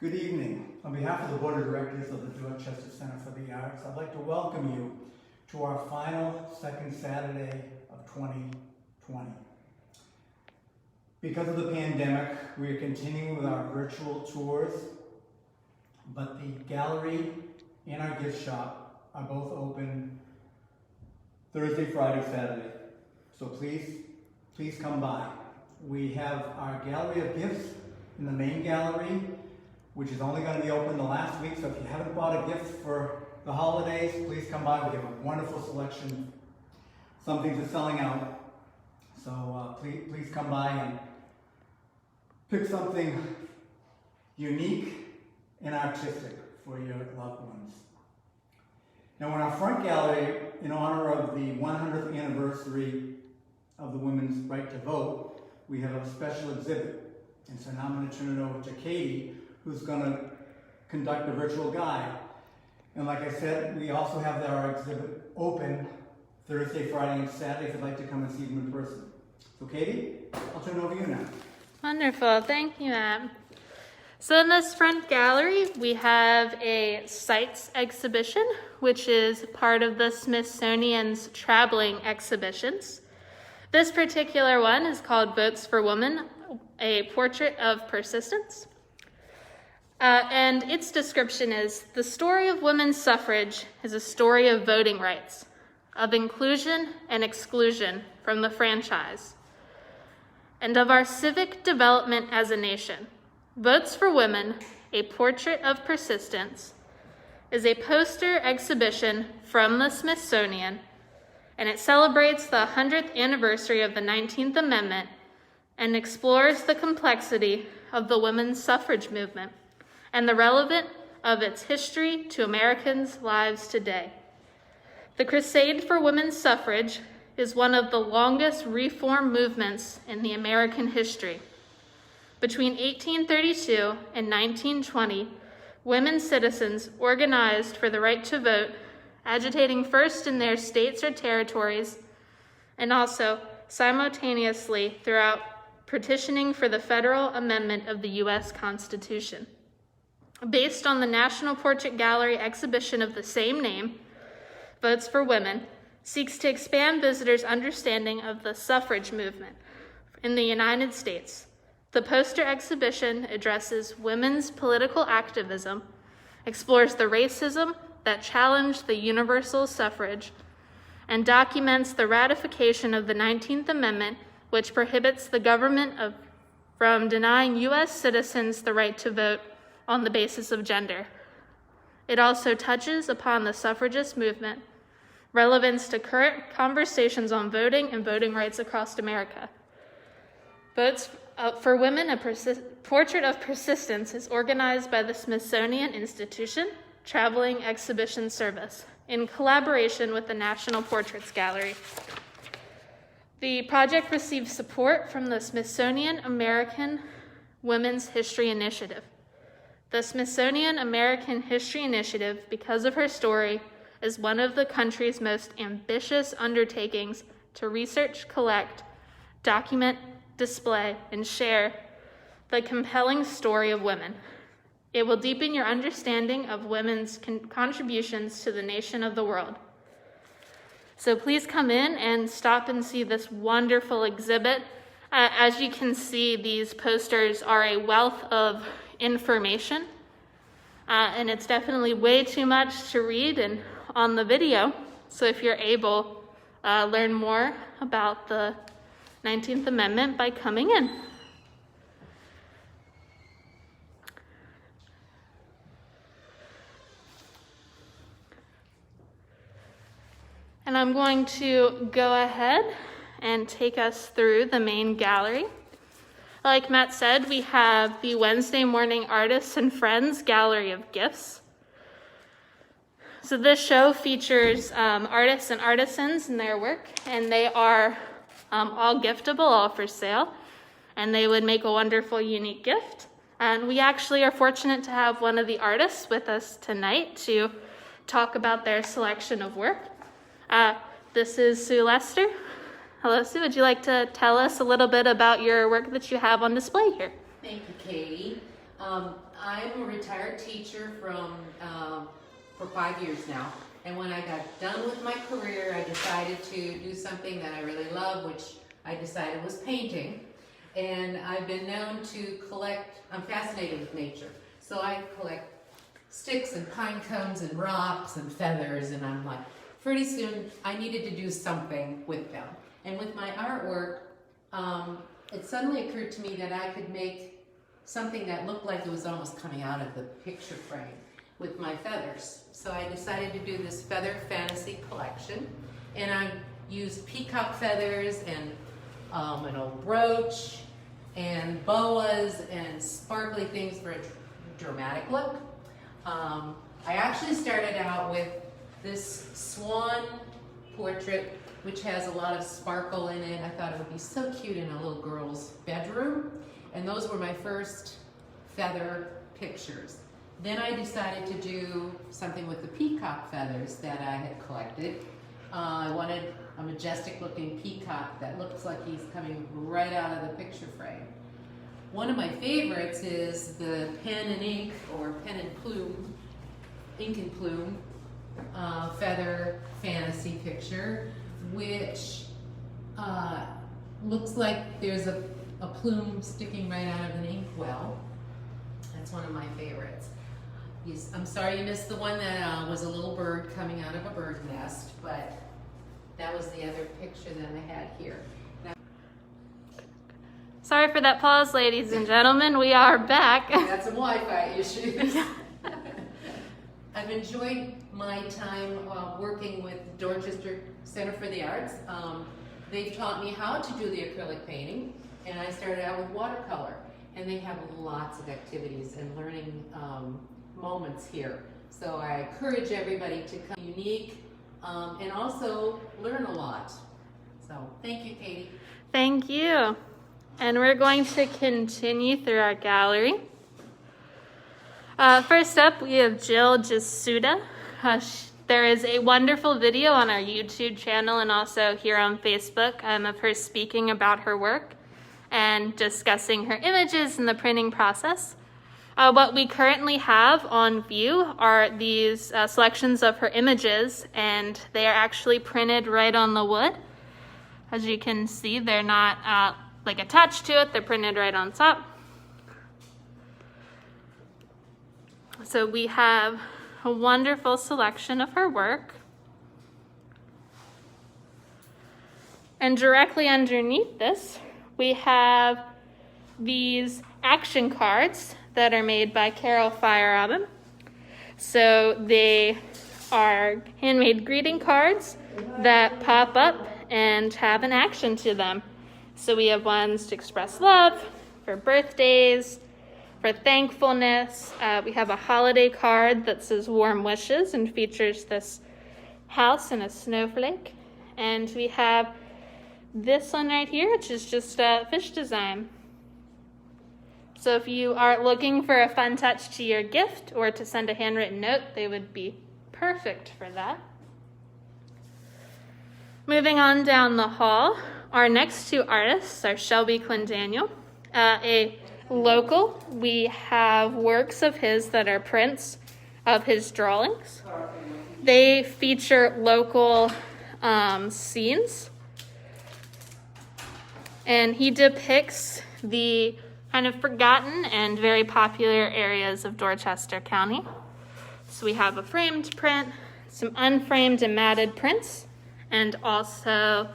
Good evening. On behalf of the Board of Directors of the Dorchester Center for the Arts, I'd like to welcome you to our final second Saturday of 2020. Because of the pandemic, we are continuing with our virtual tours, but the gallery and our gift shop are both open Thursday, Friday, Saturday. So please come by. We have our gallery of gifts in the main gallery, which is only going to be open the last week. So if you haven't bought a gift for the holidays, please come by. We have a wonderful selection. Some things are selling out. So please come by and pick something unique and artistic for your loved ones. Now in our front gallery, in honor of the 100th anniversary of the women's right to vote, we have a special exhibit. And so now I'm going to turn it over to Katie, who's going to conduct a virtual guide. And like I said, we also have our exhibit open Thursday, Friday, and Saturday if you'd like to come and see them in person. So Katie, I'll turn it over to you now. Wonderful, thank you, Matt. So in this front gallery, we have a sights exhibition, which is part of the Smithsonian's traveling exhibitions. This particular one is called Votes for Women, a Portrait of Persistence. And its description is, the story of women's suffrage is a story of voting rights, of inclusion and exclusion from the franchise, and of our civic development as a nation. Votes for Women, a Portrait of Persistence, is a poster exhibition from the Smithsonian, and it celebrates the 100th anniversary of the 19th Amendment and explores the complexity of the women's suffrage movement and the relevance of its history to Americans' lives today. The Crusade for women's suffrage is one of the longest reform movements in the American history. Between 1832 and 1920, women citizens organized for the right to vote, agitating first in their states or territories, and also simultaneously throughout petitioning for the federal amendment of the U.S. Constitution. Based on the National Portrait Gallery exhibition of the same name, Votes for Women seeks to expand visitors' understanding of the suffrage movement in the United States. The poster exhibition addresses women's political activism, explores the racism that challenged the universal suffrage, and documents the ratification of the 19th Amendment, which prohibits the government from denying U.S. citizens the right to vote on the basis of gender. It also touches upon the suffragist movement, relevance to current conversations on voting and voting rights across America. Votes for Women, a Portrait of Persistence is organized by the Smithsonian Institution Traveling Exhibition Service in collaboration with the National Portraits Gallery. The project received support from the Smithsonian American Women's History Initiative. The Smithsonian American History Initiative, because of her story, is one of the country's most ambitious undertakings to research, collect, document, display, and share the compelling story of women. It will deepen your understanding of women's contributions to the nation of the world. So please come in and stop and see this wonderful exhibit. As you can see, these posters are a wealth of information, and it's definitely way too much to read and on the video. So if you're able, learn more about the 19th Amendment by coming in. And I'm going to go ahead and take us through the main gallery. Like Matt said, we have the Wednesday Morning Artists and Friends Gallery of Gifts. So this show features artists and artisans and their work, and they are all giftable, all for sale, and they would make a wonderful, unique gift. And we actually are fortunate to have one of the artists with us tonight to talk about their selection of work. This is Sue Lester. Hello, Sue. Would you like to tell us a little bit about your work that you have on display here? Thank you, Katie. I'm a retired teacher for 5 years now. And when I got done with my career, I decided to do something that I really love, which I decided was painting. And I've been known to collect, I'm fascinated with nature. So I collect sticks and pine cones and rocks and feathers, and I'm like, pretty soon I needed to do something with them. And with my artwork, it suddenly occurred to me that I could make something that looked like it was almost coming out of the picture frame with my feathers. So I decided to do this feather fantasy collection, and I used peacock feathers and an old brooch and boas and sparkly things for a dramatic look. I actually started out with this swan portrait, which has a lot of sparkle in it. I thought it would be so cute in a little girl's bedroom. And those were my first feather pictures. Then I decided to do something with the peacock feathers that I had collected. I wanted a majestic looking peacock that looks like he's coming right out of the picture frame. One of my favorites is the pen and ink, or pen and plume, ink and plume feather fantasy picture, which looks like there's a plume sticking right out of an inkwell. That's one of my favorites. I'm sorry you missed the one that was a little bird coming out of a bird nest, but that was the other picture that I had here. Sorry for that pause, ladies and gentlemen. We are back. Got some Wi-Fi issues. I've enjoyed my time working with Dorchester Center for the Arts. They've taught me how to do the acrylic painting, and I started out with watercolor. And they have lots of activities and learning moments here. So I encourage everybody to come unique and also learn a lot. So thank you, Katie. Thank you. And we're going to continue through our gallery. First up, we have Jill Josuda. There is a wonderful video on our YouTube channel and also here on Facebook of her speaking about her work and discussing her images and the printing process. What we currently have on view are these selections of her images, and they are actually printed right on the wood. As you can see, they're not like attached to it, they're printed right on top. So we have a wonderful selection of her work. And directly underneath this, we have these action cards that are made by Carol Feyerabend. So they are handmade greeting cards that pop up and have an action to them. So we have ones to express love, for birthdays, for thankfulness. We have a holiday card that says warm wishes and features this house and a snowflake. And we have this one right here, which is just a fish design. So if you are looking for a fun touch to your gift or to send a handwritten note, they would be perfect for that. Moving on down the hall, our next two artists are Shelby Clintanil, a local. We have works of his that are prints of his drawings. They feature local scenes, and he depicts the kind of forgotten and very popular areas of Dorchester County. So we have a framed print, some unframed and matted prints, and also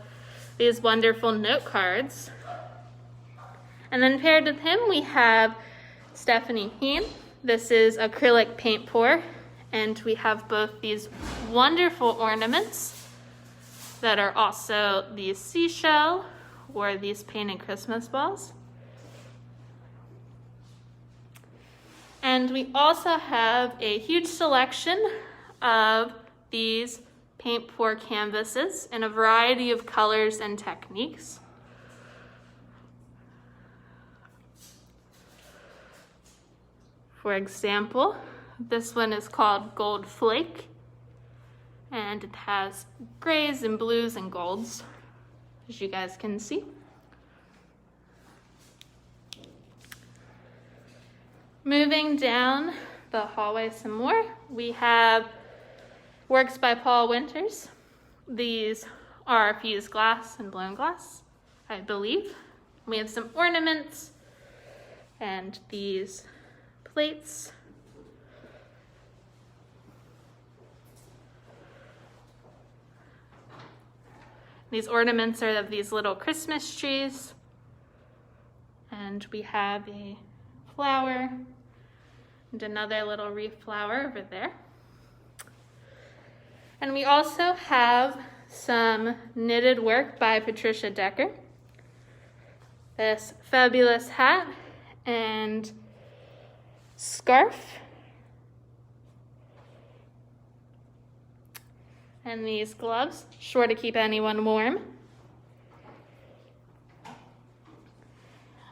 these wonderful note cards. And then paired with him, we have Stephanie Heen. This is acrylic paint pour, and we have both these wonderful ornaments that are also these seashell or these painted Christmas balls. And we also have a huge selection of these paint pour canvases in a variety of colors and techniques. For example, this one is called Gold Flake, and it has grays and blues and golds, as you guys can see. Moving down the hallway some more, we have works by Paul Winters. These are fused glass and blown glass, I believe. We have some ornaments and these plates. These ornaments are of these little Christmas trees. And we have a flower and another little wreath flower over there. And we also have some knitted work by Patricia Decker. This fabulous hat and scarf. And these gloves, sure to keep anyone warm.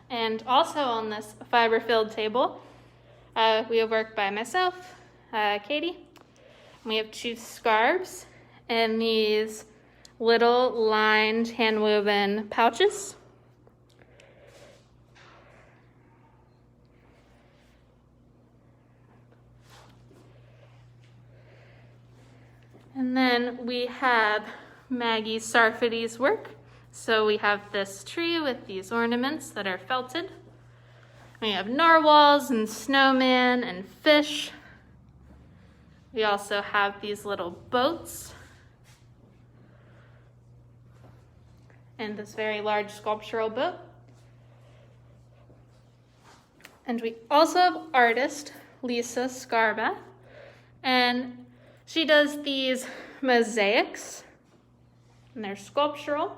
And also on this fiber-filled table, we have work by myself, Katie. We have 2 scarves and these little lined hand-woven pouches. And then we have Maggie Sarfati's work. So we have this tree with these ornaments that are felted. We have narwhals and snowman and fish. We also have these little boats and this very large sculptural boat. And we also have artist Lisa Scarbath, and she does these mosaics, and they're sculptural,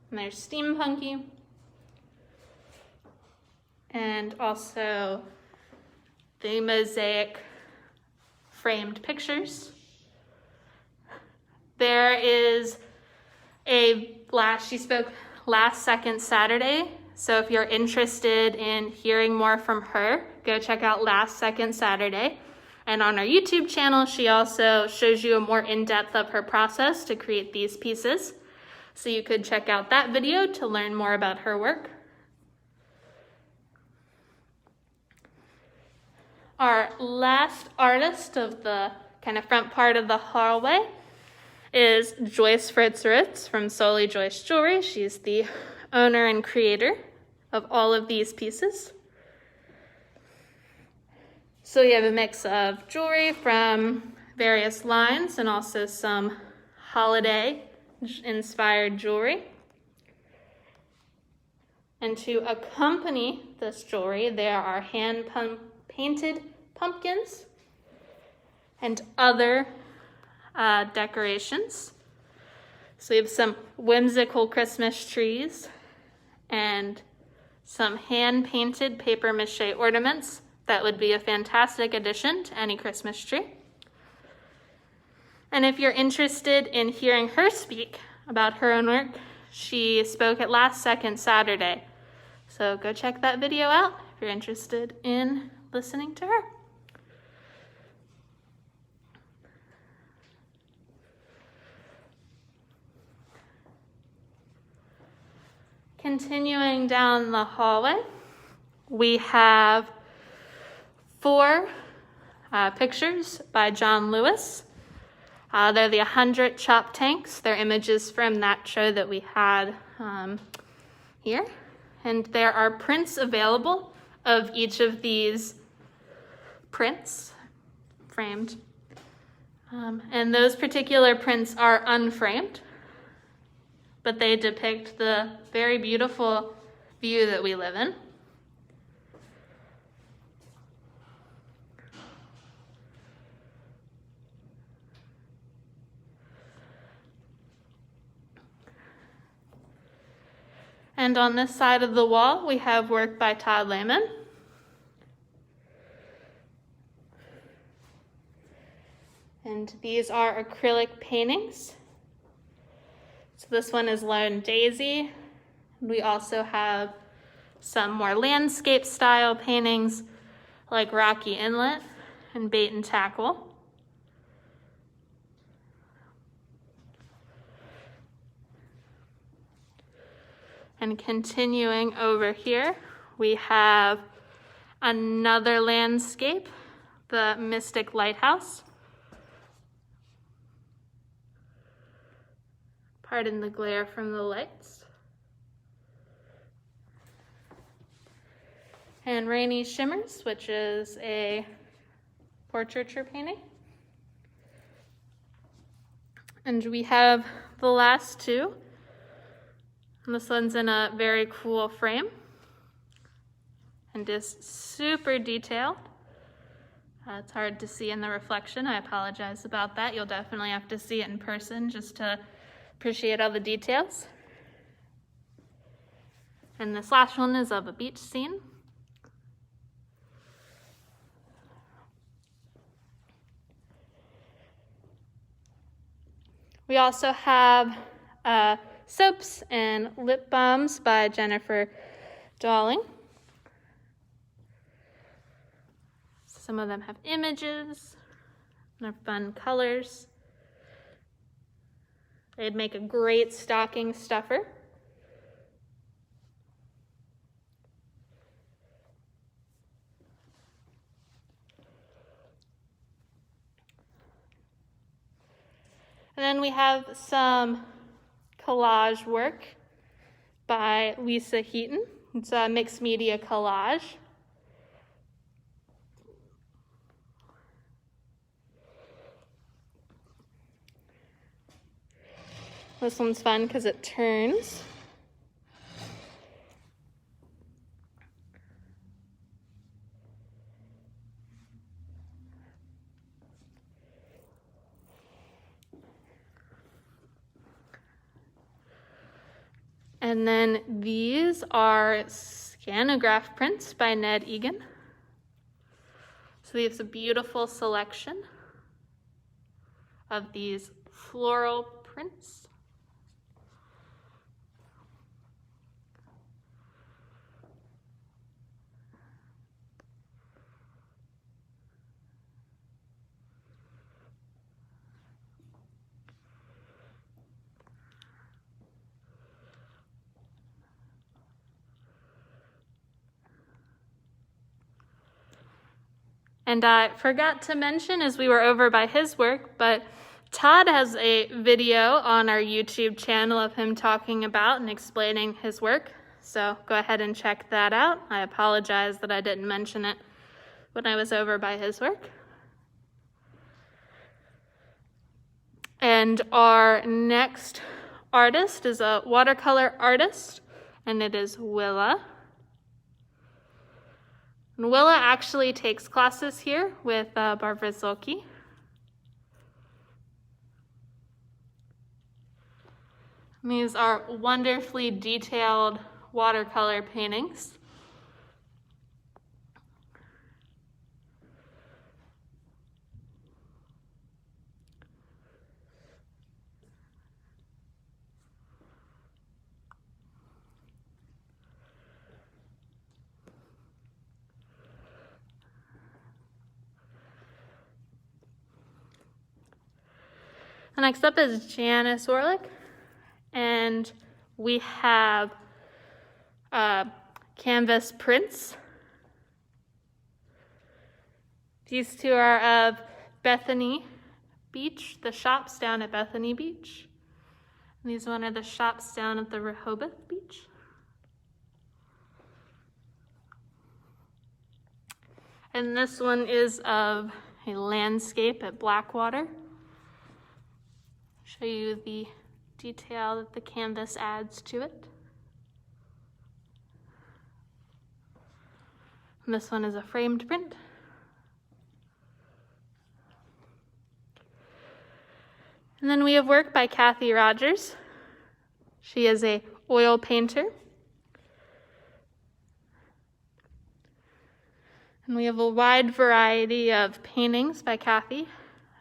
and they're steampunky, and also the mosaic framed pictures. There is she spoke last second Saturday, so if you're interested in hearing more from her, go check out last second Saturday. And on our YouTube channel, she also shows you a more in-depth of her process to create these pieces. So you could check out that video to learn more about her work. Our last artist of the kind of front part of the hallway is Joyce Ritz from Solely Joyce Jewelry. She's the owner and creator of all of these pieces. So we have a mix of jewelry from various lines and also some holiday-inspired jewelry. And to accompany this jewelry, there are hand-painted pumpkins and other decorations. So we have some whimsical Christmas trees and some hand-painted paper mache ornaments that would be a fantastic addition to any Christmas tree. And if you're interested in hearing her speak about her own work, she spoke at last second Saturday. So go check that video out if you're interested in listening to her. Continuing down the hallway, we have 4 pictures by John Lewis. They're the 100 chop tanks. They're images from that show that we had here. And there are prints available of each of these prints, framed. And those particular prints are unframed, but they depict the very beautiful view that we live in. And on this side of the wall, we have work by Todd Lehman. And these are acrylic paintings. So this one is Lone Daisy. We also have some more landscape style paintings like Rocky Inlet and Bait and Tackle. And continuing over here, we have another landscape, the Mystic Lighthouse. Pardon the glare from the lights. And Rainy Shimmers, which is a portraiture painting. And we have the last two. And this one's in a very cool frame and is super detailed. It's hard to see in the reflection. I apologize about that. You'll definitely have to see it in person just to appreciate all the details. And this last one is of a beach scene. We also have Soaps and Lip Balms by Jennifer Dowling. Some of them have images and are fun colors. They'd make a great stocking stuffer. And then we have some collage work by Lisa Heaton. It's a mixed media collage. This one's fun because it turns. And then these are scanograph prints by Ned Egan. So it's a beautiful selection of these floral prints. And I forgot to mention as we were over by his work, but Todd has a video on our YouTube channel of him talking about and explaining his work. So go ahead and check that out. I apologize that I didn't mention it when I was over by his work. And our next artist is a watercolor artist, and it is Willa. And Willa actually takes classes here with Barbara Zolke. And these are wonderfully detailed watercolor paintings. The next up is Janice Orlick, and we have canvas prints. These two are of Bethany Beach, the shops down at Bethany Beach. And these one are the shops down at the Rehoboth Beach. And this one is of a landscape at Blackwater. Show you the detail that the canvas adds to it. And this one is a framed print. And then we have work by Kathy Rogers. She is a oil painter. And we have a wide variety of paintings by Kathy.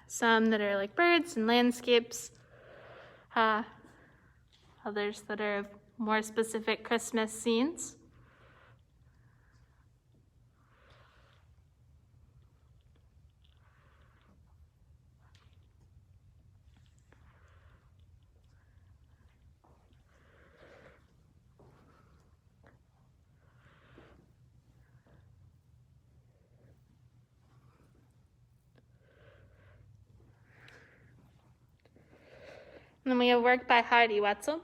Some that are like birds and landscapes. Others that are of more specific Christmas scenes. And then we have work by Heidi Wetzel.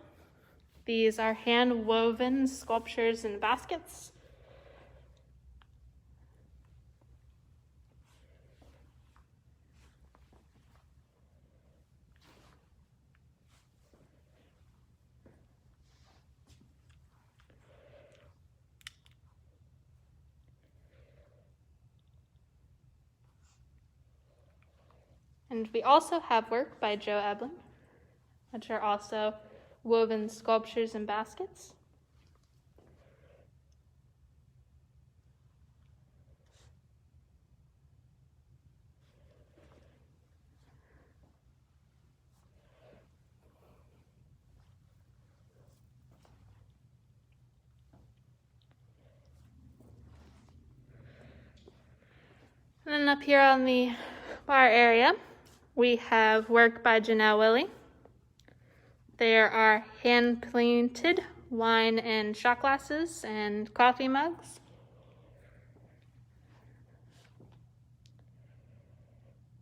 These are hand-woven sculptures and baskets. And we also have work by Joe Eblin, which are also woven sculptures and baskets. And then up here on the bar area, we have work by Janelle Willie. There are hand-painted wine and shot glasses and coffee mugs.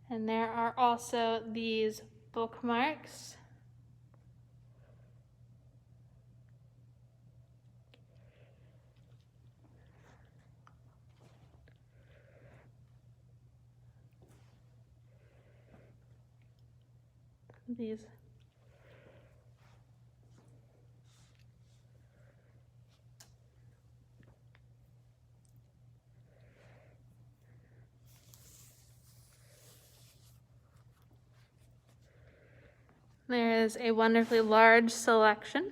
And there are also these bookmarks. These. There is a wonderfully large selection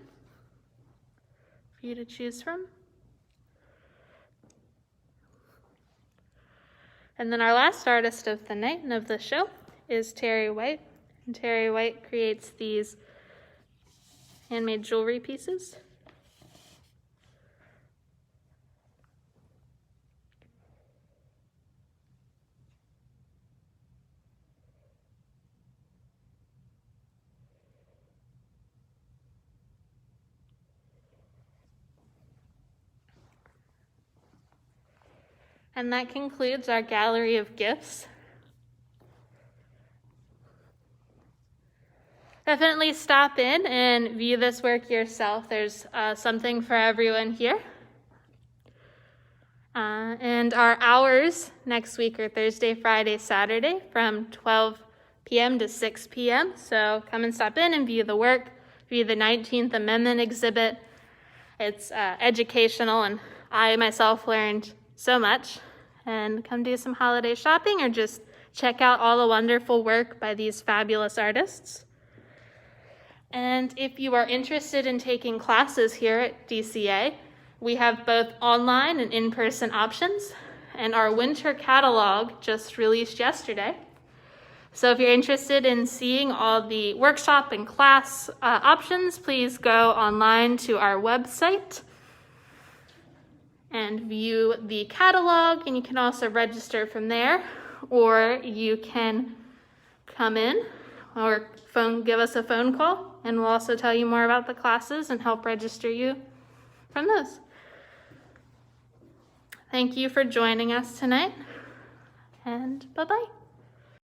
for you to choose from. And then our last artist of the night and of the show is Terry White. And Terry White creates these handmade jewelry pieces. And that concludes our gallery of gifts. Definitely stop in and view this work yourself. There's something for everyone here. And our hours next week are Thursday, Friday, Saturday from 12 p.m. to 6 p.m. So come and stop in and view the work, view the 19th Amendment exhibit. It's educational, and I myself learned so much. And come do some holiday shopping or just check out all the wonderful work by these fabulous artists. And if you are interested in taking classes here at DCA, we have both online and in-person options, and our winter catalog just released yesterday. So if you're interested in seeing all the workshop and class options, please go online to our website and view the catalog, and you can also register from there, or you can come in or give us a phone call, and we'll also tell you more about the classes and help register you from those. Thank you for joining us tonight, and bye-bye.